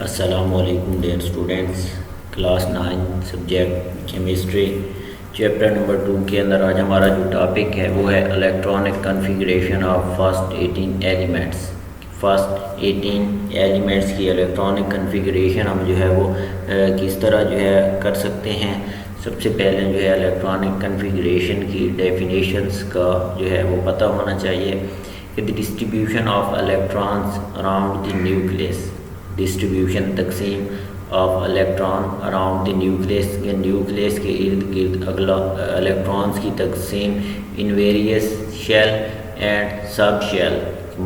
अस्सलामुअलैकुम dear students. Class 9 subject chemistry chapter number 2 के अंदर आज हमारा जो टॉपिक है वो है electronic configuration of first 18 elements. First 18 elements की इलेक्ट्रॉनिक कन्फिग्रेशन हम जो है वो किस तरह जो है कर सकते हैं। सबसे पहले जो है इलेक्ट्रॉनिक कन्फिग्रेशन की डेफिनेशंस का जो है वो पता होना चाहिए कि the distribution of electrons around the nucleus, distribution तकसीम of electron around the nucleus के न्यूक्लियस के इर्द गिर्द अगला इलेक्ट्रॉन्स की तकसीम इन वेरियस शेल एंड सब शेल,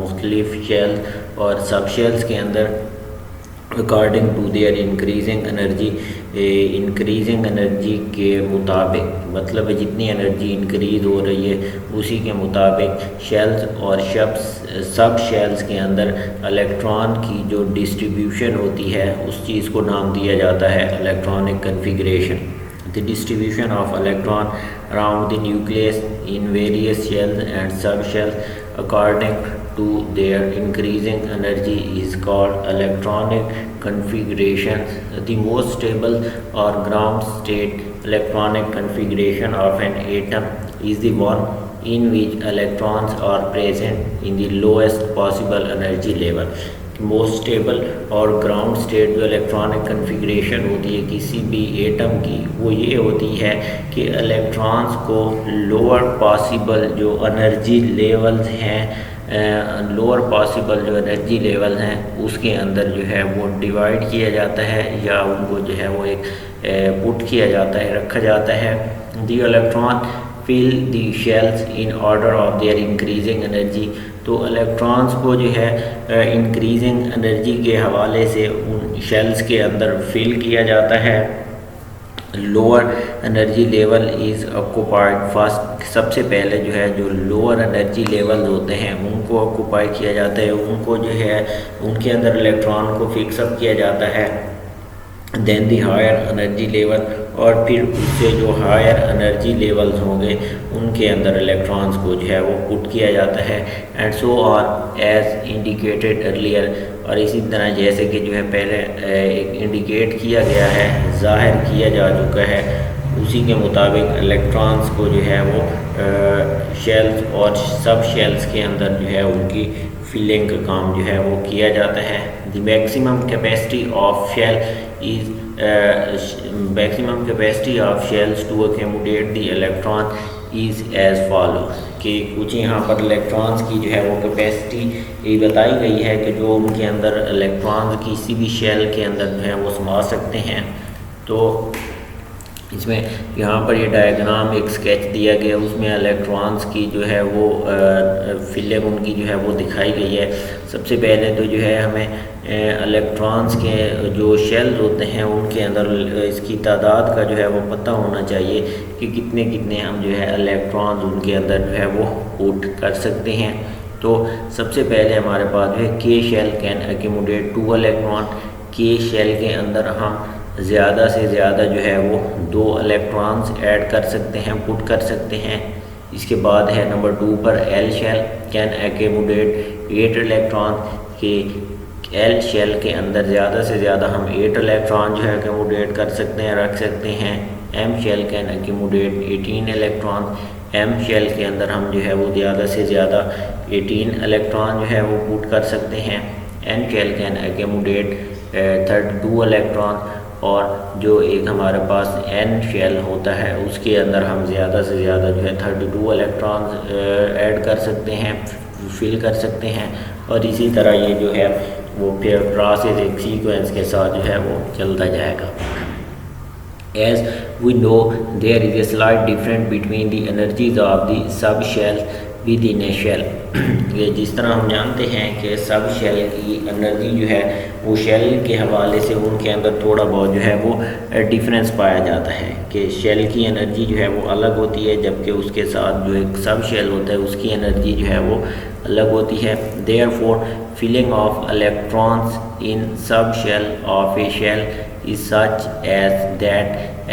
मुख्तलिफ शेल और सब शेल्स के अंदर according to their increasing energy के मुताबिक, मतलब जितनी एनर्जी इंक्रीज़ हो रही है उसी के मुताबिक शेल्स और सब शेल्स के अंदर इलेक्ट्रॉन की जो डिस्ट्रीब्यूशन होती है उस चीज़ को नाम दिया जाता है electronic configuration. The distribution of electron around the nucleus in various shells and सब shells according to their increasing energy is called electronic configuration. The most stable or ground state electronic configuration of an atom is the one in which electrons are present in the lowest possible energy level. Most stable और ground state जो electronic configuration होती है किसी भी atom की वो ये होती है कि इलेक्ट्रॉन्स को लोअर पॉसिबल जो एनर्जी लेवल्स हैं लोअर पॉसिबल जो एनर्जी लेवल हैं उसके अंदर जो है वो डिवाइड किया जाता है या उनको जो है वो एक पुट किया जाता है, रखा जाता है। The electron fill the shells in order of their increasing energy, तो इलेक्ट्रॉन्स को जो है इंक्रीजिंग एनर्जी के हवाले से उन शेल्स के अंदर फिल किया जाता है। Lower energy level is occupied first, सबसे पहले जो है जो लोअर एनर्जी लेवल होते हैं उनको ऑक्यूपाई किया जाता है, उनको जो है उनके अंदर इलेक्ट्रॉन को फिक्सअप किया जाता है। Then the higher energy level, और फिर उससे जो हायर एनर्जी लेवल्स होंगे उनके अंदर इलेक्ट्रॉन्स को जो है वो पुट किया जाता है। And so on as indicated earlier, और इसी तरह जैसे कि जो है पहले एक इंडिकेट किया गया है, ज़ाहिर किया जा चुका है, उसी के मुताबिक इलेक्ट्रॉन्स को जो है वो शेल्स और सब शेल्स के अंदर जो है उनकी फिलिंग का काम जो है वो किया जाता है। The maximum capacity of shell is maximum capacity of shells to accommodate the electron is as follow, कि कुछ यहाँ पर इलेक्ट्रॉन्स की जो है वो कैपेसिटी ये बताई गई है कि जो उनके अंदर इलेक्ट्रॉन्स किसी भी शेल के अंदर जो है वो समा सकते हैं। तो इसमें यहाँ पर ये डायग्राम एक स्केच दिया गया, उसमें इलेक्ट्रॉन्स की जो है वो फिलिंग उनकी जो है वो दिखाई गई है। सबसे पहले तो जो है हमें इलेक्ट्रॉन्स के जो शेल्स होते हैं उनके अंदर इसकी तादाद का जो है वो पता होना चाहिए कि कितने कितने हम जो है इलेक्ट्रॉन्स उनके अंदर जो है वो पुट कर सकते हैं। तो सबसे पहले हमारे पास जो है के शेल कैन अकोमोडेट 2 इलेक्ट्रॉन, के शेल के अंदर हम ज़्यादा से ज़्यादा जो है वो 2 इलेक्ट्रॉन्स ऐड कर सकते हैं, पुट कर सकते हैं। इसके बाद है नंबर 2 पर L shell can accommodate 8 electron, के एल शेल के अंदर ज़्यादा से ज़्यादा हम 8 इलेक्ट्रॉन जो है अकोमोडेट कर सकते हैं, रख सकते हैं। M shell can accommodate 18 electron, M shell के अंदर हम जो है वो ज़्यादा से ज़्यादा 18 इलेक्ट्रॉन जो है वो पुट कर सकते हैं। N shell can accommodate 32 electron, और जो एक हमारे पास एन शेल होता है उसके अंदर हम ज़्यादा से ज़्यादा जो है 32 इलेक्ट्रॉन्स ऐड कर सकते हैं, फिल कर सकते हैं। और इसी तरह ये जो है वो फिर प्रोसेस एक सीक्वेंस के साथ जो है वो चलता जाएगा। As we know, there is a slight difference between the energies of the sub shell within a shell. ये जिस तरह हम जानते हैं कि सब शेल की एनर्जी जो है वो शेल के हवाले से उनके अंदर थोड़ा बहुत जो है वो डिफरेंस पाया जाता है कि शेल की एनर्जी जो है वो अलग होती है, जबकि उसके साथ जो एक सब शेल होता है उसकी एनर्जी जो है वो अलग होती है। Therefore, filling of electrons in subshell of a shell is such as that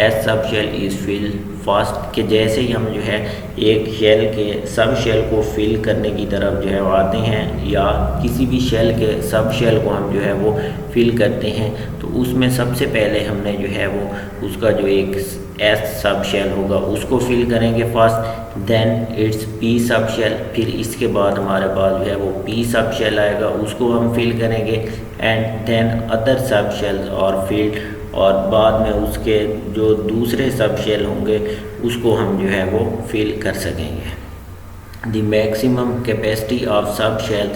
as subshell is filled fast के जैसे ही हम जो है एक शेल के सब शेल को फिल करने की तरफ जो है वो आते हैं, या किसी भी शेल के सब शेल को हम जो है वो फिल करते हैं, तो उसमें सबसे पहले हमने जो है वो उसका जो एक एस सब शेल होगा उसको फिल करेंगे first, then it's P subshell, फिर इसके बाद हमारे पास जो है वो पी सब शेल आएगा, उसको हम फिल करेंगे, and then other subshells और फिल्ड, और बाद में उसके जो दूसरे सब शेल होंगे उसको हम जो है वो फिल कर सकेंगे। The maximum capacity of subshell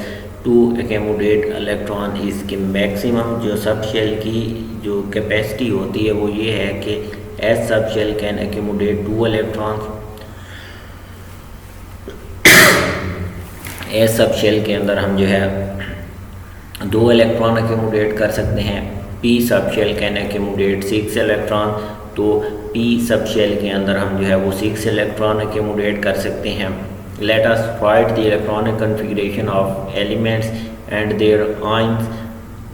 to accommodate electron is कि मैक्सिमम जो सब शेल की जो कैपेसिटी होती है वो ये है कि s subshell can accommodate 2 electrons. S subshell के अंदर हम जो है 2 इलेक्ट्रॉन एकोमोडेट कर सकते हैं। P subshell can accommodate 6 electron, तो पी सब शेल के अंदर हम जो है वो 6 इलेक्ट्रॉन एकोमोडेट कर सकते हैं। Let us find the electronic configuration of elements and their ions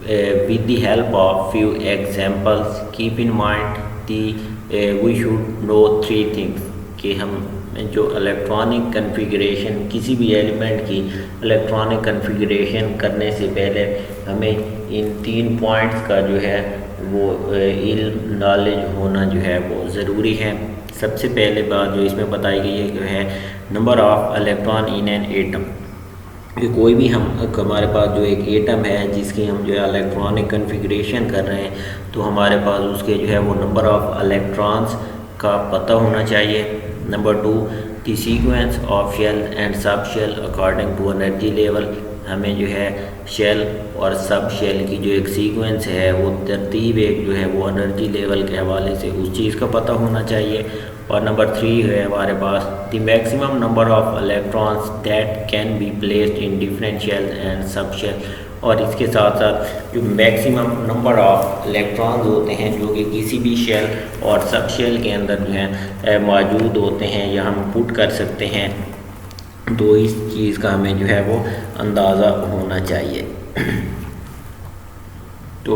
with the help of few examples. Keep in mind we should know 3 things कि हम जो इलेक्ट्रॉनिक कन्फिगरेशन किसी भी एलिमेंट की इलेक्ट्रॉनिक कन्फिगरेशन करने से पहले हमें इन 3 पॉइंट्स का जो है वो इल्म नॉलेज होना जो है वो ज़रूरी है। सबसे पहले बात जो इसमें बताई गई है जो है number of electron in an atom, कि कोई भी हमारे पास जो एक एटम है जिसकी हम जो है इलेक्ट्रॉनिक कन्फिगरेशन कर रहे हैं, तो हमारे पास उसके जो है वो नंबर ऑफ़ इलेक्ट्रॉन्स का पता होना चाहिए। Number 2, the sequence of shell and सब shell according to energy level, हमें जो है शेल और सब शेल की जो एक सीक्वेंस है वो तरतीब एक जो है वो एनर्जी लेवल के हवाले से उस चीज़ का पता होना चाहिए। और नंबर 3 है हमारे पास the maximum number of electrons that can be placed in different shells and सब शेल, और इसके साथ साथ जो मैक्सिमम नंबर ऑफ़ इलेक्ट्रॉन्स होते हैं जो कि किसी भी शेल और सब शेल के अंदर जो है मौजूद होते हैं या हम पुट कर सकते हैं, तो इस चीज़ का हमें जो है वो अंदाज़ा होना चाहिए। तो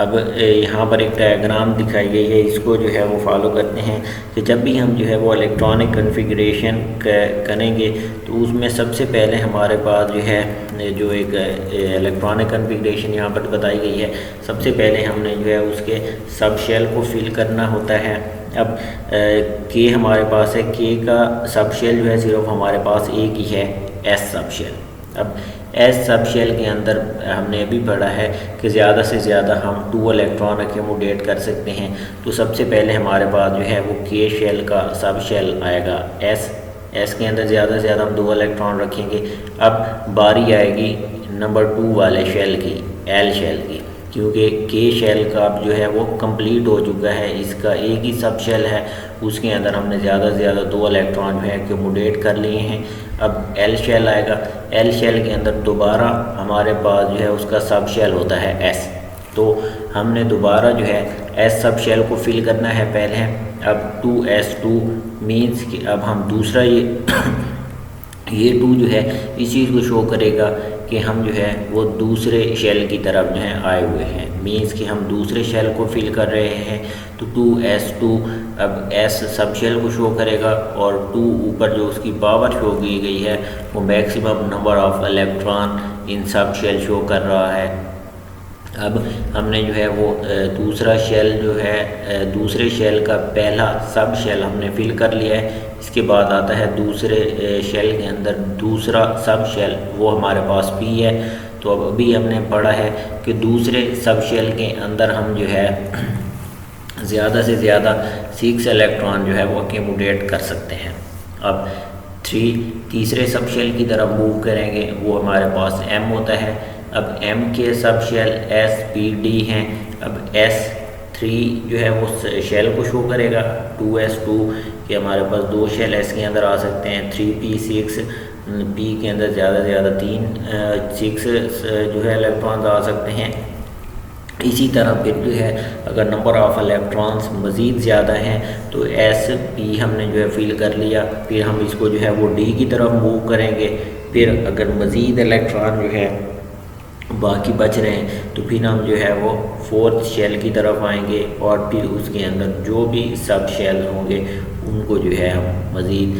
अब यहाँ पर एक डायग्राम दिखाई गई है, इसको जो है वो फॉलो करते हैं कि जब भी हम जो है वो इलेक्ट्रॉनिक कन्फिगरेशन करेंगे तो उसमें सबसे पहले हमारे पास जो है जो एक इलेक्ट्रॉनिक कन्फिगरेशन यहाँ पर बताई गई है, सबसे पहले हमने जो है उसके सब शेल को फिल करना होता है। अब के हमारे पास है, के का सब शेल जो है सिर्फ हमारे पास एक ही है, एस सब शेल। अब एस सब शेल के अंदर हमने अभी पढ़ा है कि ज़्यादा से ज़्यादा हम 2 इलेक्ट्रॉन एकोमोडेट कर सकते हैं, तो सबसे पहले हमारे पास जो है वो के शेल का सब शेल आएगा एस के अंदर ज़्यादा से ज़्यादा हम 2 इलेक्ट्रॉन रखेंगे। अब बारी आएगी नंबर 2 वाले शेल की, एल शेल की, क्योंकि के शेल का अब जो है वो कंप्लीट हो चुका है, इसका एक ही सब शेल है, उसके अंदर हमने ज़्यादा से ज़्यादा 2 इलेक्ट्रॉन जो है एकोमोडेट कर लिए हैं। अब एल शेल आएगा, एल शेल के अंदर दोबारा हमारे पास जो है उसका सब शेल होता है एस, तो हमने दोबारा जो है एस सब शेल को फिल करना है पहले। अब 2s2 मीन्स कि अब हम दूसरा ये 2 जो है इस चीज़ को शो करेगा कि हम जो है वो दूसरे शेल की तरफ जो है आए हुए हैं, मीन्स कि हम दूसरे शेल को फिल कर रहे हैं। तो 2s2 अब s सब शेल को शो करेगा, और 2 ऊपर जो उसकी पावर शो की गई है वो maximum number of electron in subshell show कर रहा है। अब हमने जो है वो दूसरा शेल जो है दूसरे शेल का पहला सब शेल हमने फिल कर लिया है। इसके बाद आता है दूसरे शेल के अंदर दूसरा सब शेल, वो हमारे पास पी है। तो अब अभी हमने पढ़ा है कि दूसरे सब शेल के अंदर हम जो है ज़्यादा से ज़्यादा 6 इलेक्ट्रॉन जो है वो एकोमोडेट कर सकते हैं। अब तीसरे सब शेल की तरफ मूव करेंगे, वो हमारे पास एम होता है। अब एम के सब शेल एस पी डी हैं। अब S3 जो है वो शेल को शो करेगा, 2s2 के हमारे पास 2 शेल एस के अंदर आ सकते हैं, 3p6 पी के अंदर ज़्यादा से ज़्यादा 6 जो है इलेक्ट्रॉन्स आ सकते हैं। इसी तरह फिर जो है अगर नंबर ऑफ़ इलेक्ट्रॉन्स मज़ीद ज़्यादा हैं तो एस पी हमने जो है फिल कर लिया, फिर हम इसको जो है वो डी की तरफ मूव करेंगे। फिर अगर मज़ीद इलेक्ट्रॉन जो है बाकी बच रहे हैं तो फिर हम जो है वो 4th शेल की तरफ आएंगे, और फिर उसके अंदर जो भी सब शेल होंगे उनको जो है हम मज़ीद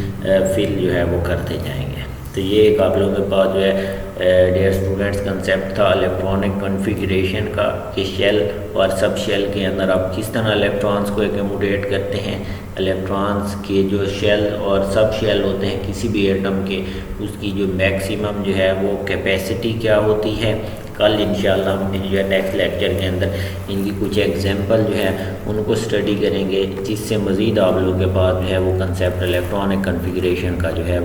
फिल जो है वो करते जाएंगे। तो ये एक आप लोगों के पास जो है डियर स्टूडेंट्स कंसेप्ट था इलेक्ट्रॉनिक कॉन्फ़िगरेशन का कि शेल और सब शेल के अंदर आप किस तरह इलेक्ट्रॉन्स को एकोमोडेट करते हैं। इलेक्ट्रॉन्स के जो शेल और सब शेल होते हैं किसी भी एटम के, उसकी जो मैक्सिमम जो है वो कैपेसिटी क्या होती है। कल इंशाल्लाह हम जो है नेक्स्ट लेक्चर के अंदर इनकी कुछ एग्जांपल जो है उनको स्टडी करेंगे, जिससे मज़ीद आप लोगों के पास जो है वो कंसेप्ट इलेक्ट्रॉनिक कॉन्फ़िगरेशन का जो है